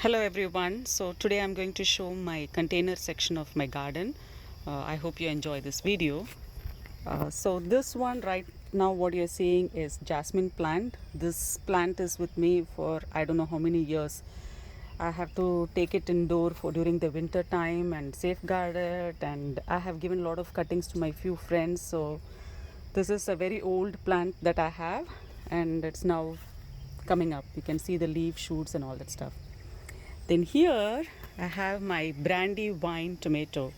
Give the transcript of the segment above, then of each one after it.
Hello everyone. So today I'm going to show my container section of my garden. I hope you enjoy this video. So this one right now what you're seeing is jasmine plant. This plant is with me for I don't know how many years. I have to take it indoor for during the winter time and safeguard it, and I have given a lot of cuttings to my few friends. So this is a very old plant that I have, and it's now coming up. You can see the leaf shoots and all that stuff. Then here I have my brandywine tomato.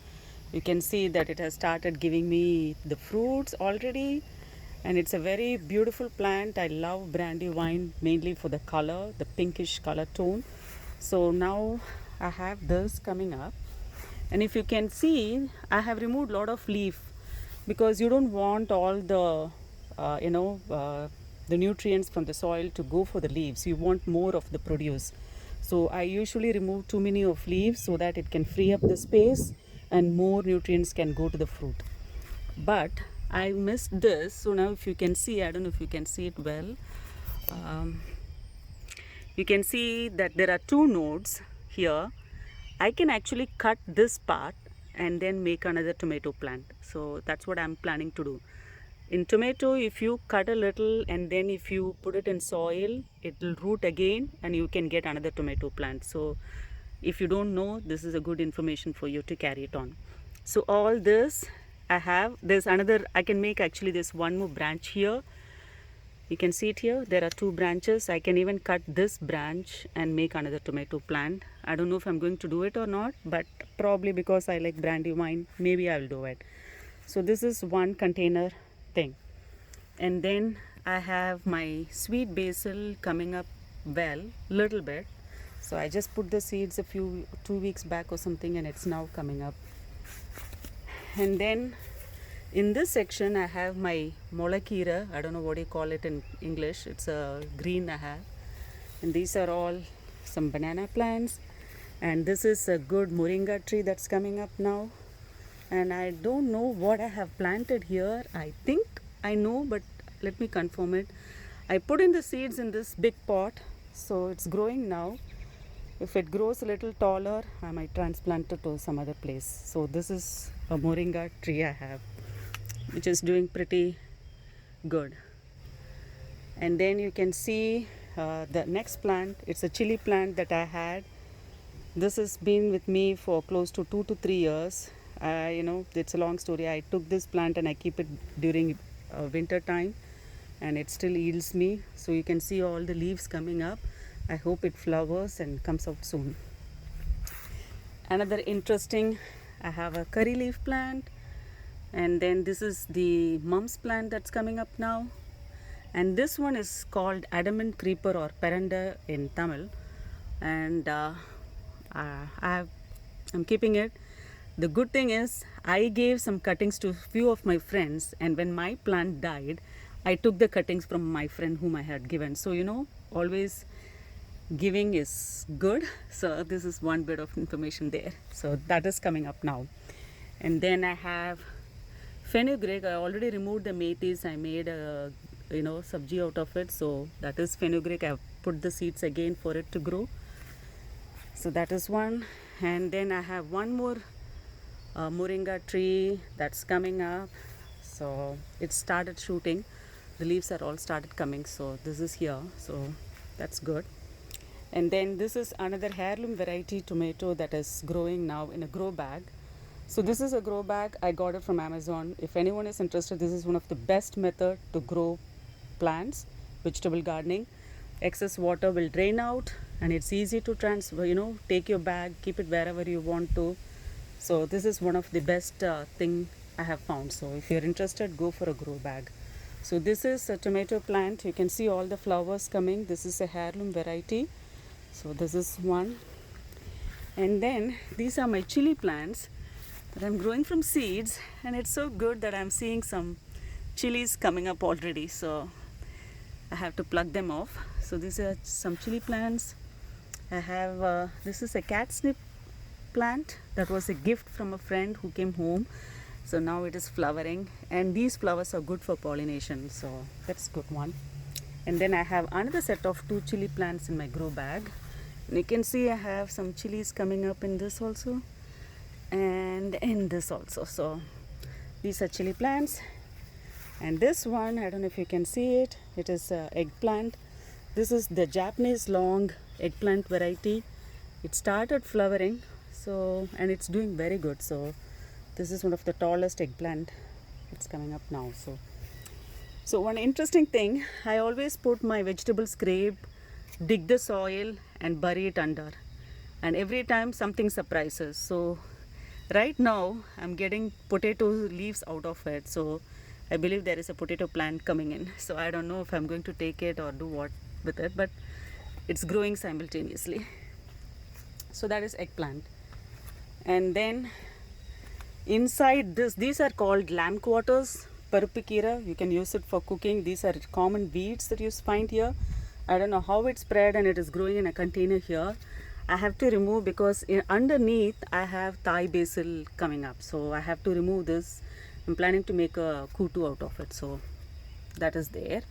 You can see that it has started giving me the fruits already, and it's a very beautiful plant. I love brandywine mainly for the color, the pinkish color tone. So now I have this coming up, and if you can see, I have removed a lot of leaf because you don't want all the uh, you know uh, the nutrients from the soil to go for the leaves. You want more of the produce. So I usually remove too many of leaves so that it can free up the space and more nutrients can go to the fruit. But I missed this. So now if you can see, I don't know if you can see it well. um, you can see that there are two nodes here. I can actually cut this part and then make another tomato plant. So that's what I'm planning to do. In tomato, if you cut a little and then if you put it in soil, it will root again and you can get another tomato plant. So if you don't know, this is a good information for you to carry it on. So all this I have, there's another, I can make actually this one more branch here. You can see it here, there are two branches. I can even cut this branch and make another tomato plant. I don't know if I'm going to do it or not, but probably because I like brandywine, maybe I'll do it. So this is one container thing. And then I have my sweet basil coming up well, little bit. So I just put the seeds a few 2 weeks back or something, and it's now coming up. And then in this section I have my molakira. I don't know what you call it in English. It's a green I have. And these are all some banana plants. And this is a good moringa tree that's coming up now. And I don't know what I have planted here. I think I know, but let me confirm it. I put in the seeds in this big pot, so it's growing now. If it grows a little taller, I might transplant it to some other place. So this is a moringa tree I have, which is doing pretty good. And then you can see the next plant. It's a chili plant that I had. This has been with me for close to 2 to 3 years. It's a long story. I took this plant and I keep it during winter time, and it still yields me. So you can see all the leaves coming up. I hope it flowers and comes out soon. Another interesting, I have a curry leaf plant, and then this is the mumps plant that's coming up now. And this one is called adamant creeper or perenda in Tamil. And I'm keeping it. The good thing is I gave some cuttings to a few of my friends, and when my plant died, I took the cuttings from my friend whom I had given. So always giving is good. So this is one bit of information there. So that is coming up now. And then I have fenugreek. I already removed the meaties. I made a sabji out of it. So that is fenugreek. I've put the seeds again for it to grow. So that is one. And then I have one more moringa tree that's coming up. So it started shooting. The leaves are all started coming. So this is here. So that's good. And then this is another heirloom variety tomato that is growing now in a grow bag. So this is a grow bag. I got it from Amazon. If anyone is interested, this is one of the best method to grow plants, vegetable gardening. Excess water will drain out, and it's easy to transfer, take your bag, keep it wherever you want to. So this is one of the best thing I have found. So if you're interested, go for a grow bag. So this is a tomato plant. You can see all the flowers coming. This is a heirloom variety. So this is one. And then these are my chili plants that I'm growing from seeds, and it's so good that I'm seeing some chilies coming up already. So I have to pluck them off. So these are some chili plants. I have this is a catnip plant that was a gift from a friend who came home. So now it is flowering, and these flowers are good for pollination. So that's a good one. And then I have another set of 2 chili plants in my grow bag. And you can see I have some chilies coming up in this also and in this also. So these are chili plants. And this one, I don't know if you can see it, it is eggplant. This is the Japanese long eggplant variety. It started flowering, so, and it's doing very good. So this is one of the tallest eggplant. It's coming up now. So one interesting thing, I always put my vegetable scrape, dig the soil and bury it under. And every time something surprises. So right now I'm getting potato leaves out of it. So I believe there is a potato plant coming in. So I don't know if I'm going to take it or do what with it, but it's growing simultaneously. So that is eggplant. And then inside this, these are called lamb quarters, parupikira. You can use it for cooking. These are common weeds that you find here. I don't know how it spread and it is growing in a container here. I have to remove because underneath I have Thai basil coming up. So I have to remove this. I'm planning to make a kutu out of it. So that is there.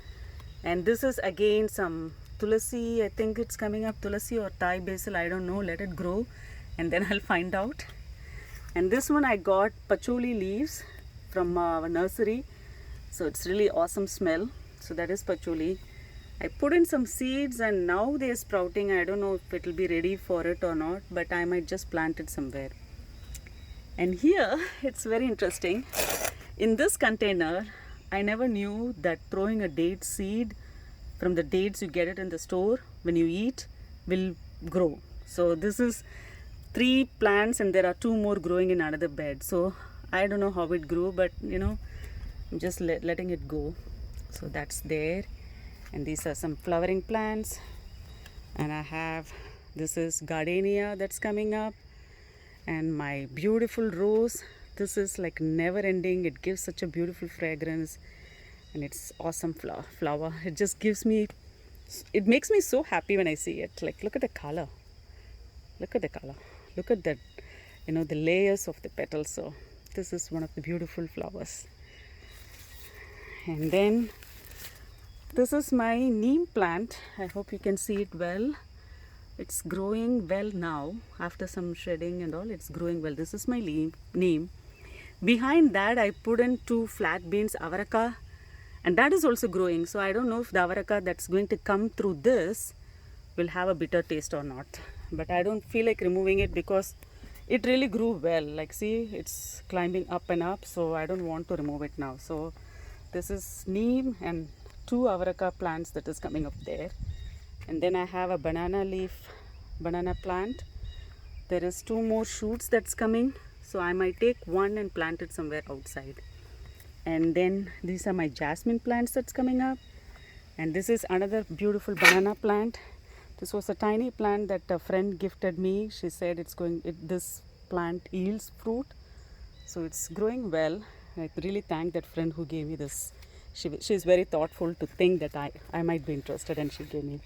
And this is again some tulasi. I think it's coming up, tulasi or Thai basil. I don't know. Let it grow and then I'll find out. And this one I got patchouli leaves from our nursery. So it's really awesome smell. So that is patchouli. I put in some seeds and now they are sprouting. I don't know if it will be ready for it or not, but I might just plant it somewhere. And here it's very interesting. In this container, I never knew that throwing a date seed from the dates you get it in the store when you eat will grow. So this is 3 plants and there are 2 more growing in another bed. So I don't know how it grew, but you know, I'm just letting it go. So that's there. And these are some flowering plants. And I have, this is gardenia that's coming up. And my beautiful rose. This is like never ending. It gives such a beautiful fragrance. And it's awesome flower. It just gives me, it makes me so happy when I see it. Like look at the color. Look at the color. Look at that, you know, the layers of the petals. So this is one of the beautiful flowers. And then this is my neem plant. I hope you can see it well. It's growing well now. After some shredding and all, it's growing well. This is my neem. Behind that, I put in 2 flat beans, avaraka, and that is also growing. So I don't know if the avaraka that's going to come through this will have a bitter taste or not. But I don't feel like removing it because it really grew well. Like see, it's climbing up and up. So I don't want to remove it now. So this is neem and 2 avaraka plants that is coming up there. And then I have a banana plant. There is 2 more shoots that's coming. So I might take one and plant it somewhere outside. And then these are my jasmine plants that's coming up. And this is another beautiful banana plant. This was a tiny plant that a friend gifted me. She said this plant yields fruit. So it's growing well. I really thank that friend who gave me this. She's very thoughtful to think that I might be interested, and she gave me.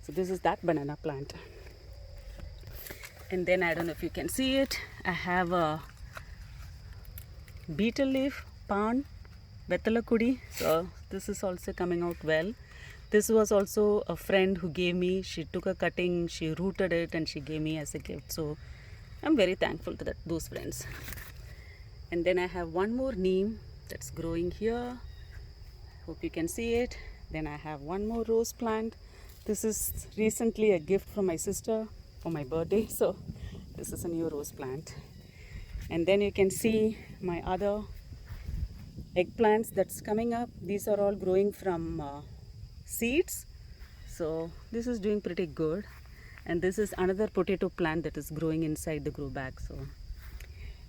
So this is that banana plant. And then I don't know if you can see it. I have a beetle leaf, pan, Bethalakudi. So this is also coming out well. This was also a friend who gave me. She took a cutting, she rooted it and she gave me as a gift. So I'm very thankful to those friends. And then I have one more neem that's growing here. Hope you can see it. Then I have one more rose plant. This is recently a gift from my sister for my birthday. So this is a new rose plant. And then you can see my other eggplants that's coming up. These are all growing from seeds. So this is doing pretty good. And this is another potato plant that is growing inside the grow bag. So,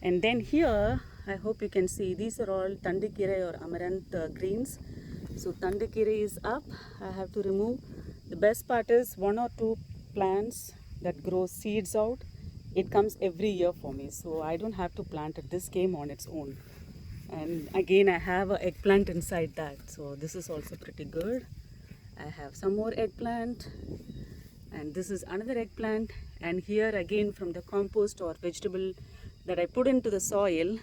and then here, I hope you can see, these are all tandikire or amaranth greens. So tandikire is up. I have to remove. The best part is 1 or 2 plants that grow seeds out. It comes every year for me. So I don't have to plant it. This came on its own. And again, I have an eggplant inside that. So this is also pretty good. I have some more eggplant. And this is another eggplant. And here again from the compost or vegetable that I put into the soil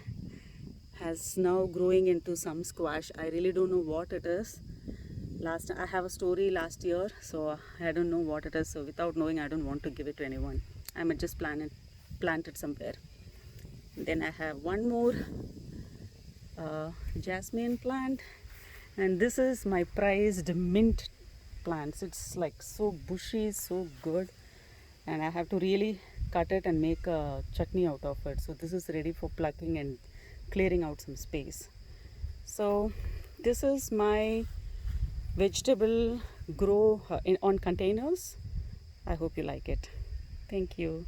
has now growing into some squash. I really don't know what it is. Last I have a story last year, so I don't know what it is. So without knowing, I don't want to give it to anyone. I might just plant it somewhere. Then I have one more jasmine plant, and this is my prized mint plants. It's like so bushy, so good, and I have to really cut it and make a chutney out of it. So this is ready for plucking and clearing out some space. So this is my vegetable grow on containers. I hope you like it. Thank you.